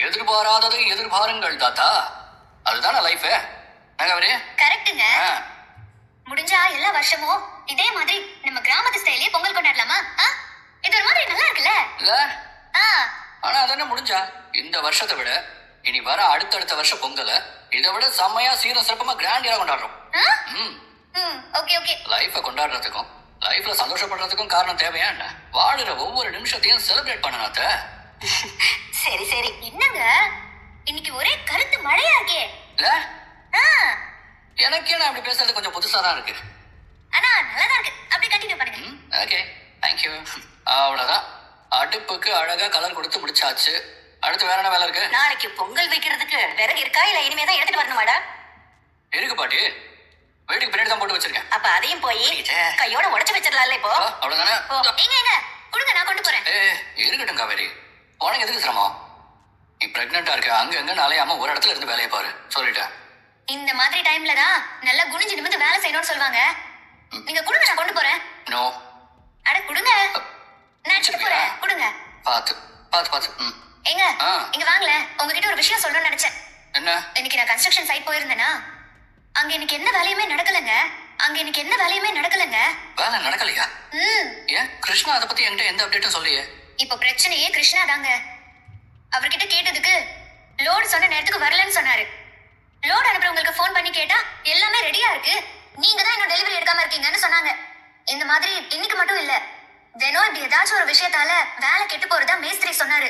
எதிர்பாராததை எதிர்பாருங்கள் தாத்தா. அதுதானே லைஃப். கரெக்ட்டுங்க. முடிஞ்சா எல்லா வருஷமும் இதே மாதிரி நம்ம கிராமத்து ஸ்டைலே பொங்கல் கொண்டாடலாமா? இது ஒரு மாதிரி நல்லா இருக்குல்ல? இல்ல ஆனா அதென்ன முடிஞ்சா இந்த வருஷத்தை விட இனி வர அடுத்தடுத்த வருஷ பொங்கல இதை விட செம்மையா சீரம் சிறப்பமா கிராண்டியா கொண்டாடுறோம். Okay okay. லைஃப கொண்டாடுறதுக்கும் லைஃப்ல சந்தோஷப்படுறதுக்கும் காரணம் தேவையா என்ன? வாடுற ஒவ்வொரு நிமிஷத்தையும் செலிப்ரேட் பண்ணனாத்த. சரி சரி. என்னங்க இன்னைக்கு ஒரே கருத்து மழையா இருக்கே? இல்ல எனக்கே நான் அப்படி பேசுறது கொஞ்சம் புதுசா தான் இருக்கு. ஆனா நல்லா இருக்கு. அப்படி கண்டினியூ பண்ணுங்க. Okay thank you. அவ்வளவுதான். அடுப்புக்கு அழகா கலர் கொடுத்து முடிச்சாச்சு. அடுத்து வேற என்ன வேலை இருக்கு? நாளைக்கு பொங்கல் வைக்கிறதுக்கு விறகு இருக்கா இல்ல இனிமே தான் எடுத்துட்டு வரணுமாடா? இருக்கு பாட்டி. வீட்டுக்கு பின்னாடி தான் போட்டு வச்சிருக்கேன். அப்ப அதையும் போய் கையோட உடைச்சு வச்சிடலாம்ல இப்போ. அவ்வளவுதானே. எங்க கொடுங்க நான் கொண்டு போறேன். இருக்கட்டும் காவேரி. உனக்கு எதுக்கு சிரமம்? நீ பிரெக்னெண்டா இருக்க. அங்க எங்க அலையாம ஒரு இடத்துல இருந்து வேலையை பாரு. சொல்லிட்டேன். இந்த மாதிரி டைம்ல தான் நல்லா குனிஞ்சு நிமிந்து வேலை செய்யணும்னு சொல்லுவாங்க. நீங்க கொடுங்க நான் கொண்டு போறேன். நோ. அட கொடுங்க. நான் எடுத்துட்டு போறேன். கொடுங்க. பாத்து பாத்து பாத்து. எங்க இங்க வாங்கல. உங்ககிட்ட ஒரு விஷயம் சொல்லணும்னு நினைச்சேன். என்ன? இன்னைக்கு நான் கன்ஸ்ட்ரக்ஷன் சைட் போயிருந்தேனா அங்க எனக்கு என்ன வேலையுமே நடக்கலங்க. வேலை நடக்கலையா? ஏன் கிருஷ்ணா அதை பத்தி என்கிட்ட எந்த அப்டேட்டும் சொல்லியே? இப்போ பிரச்சனையே கிருஷ்ணா தாங்க. அவர்கிட்ட கேட்டதுக்கு லோடு சொன்ன நேரத்துக்கு வரலன்னு சொன்னாரு. லோடு அனுப்புறவங்களுக்கு ஃபோன் பண்ணி கேட்டா எல்லாமே ரெடியா இருக்கு, நீங்க தான் இன்னும் டெலிவரி எடுக்காம இருக்கீங்கன்னு சொன்னாங்க. இந்த மாதிரி இன்னைக்கு மட்டும் இல்ல, தினம் இப்படி ஏதாச்சும் ஒரு விஷயத்தால வேலை கெட்டு போறதா மேஸ்திரி சொன்னாரு.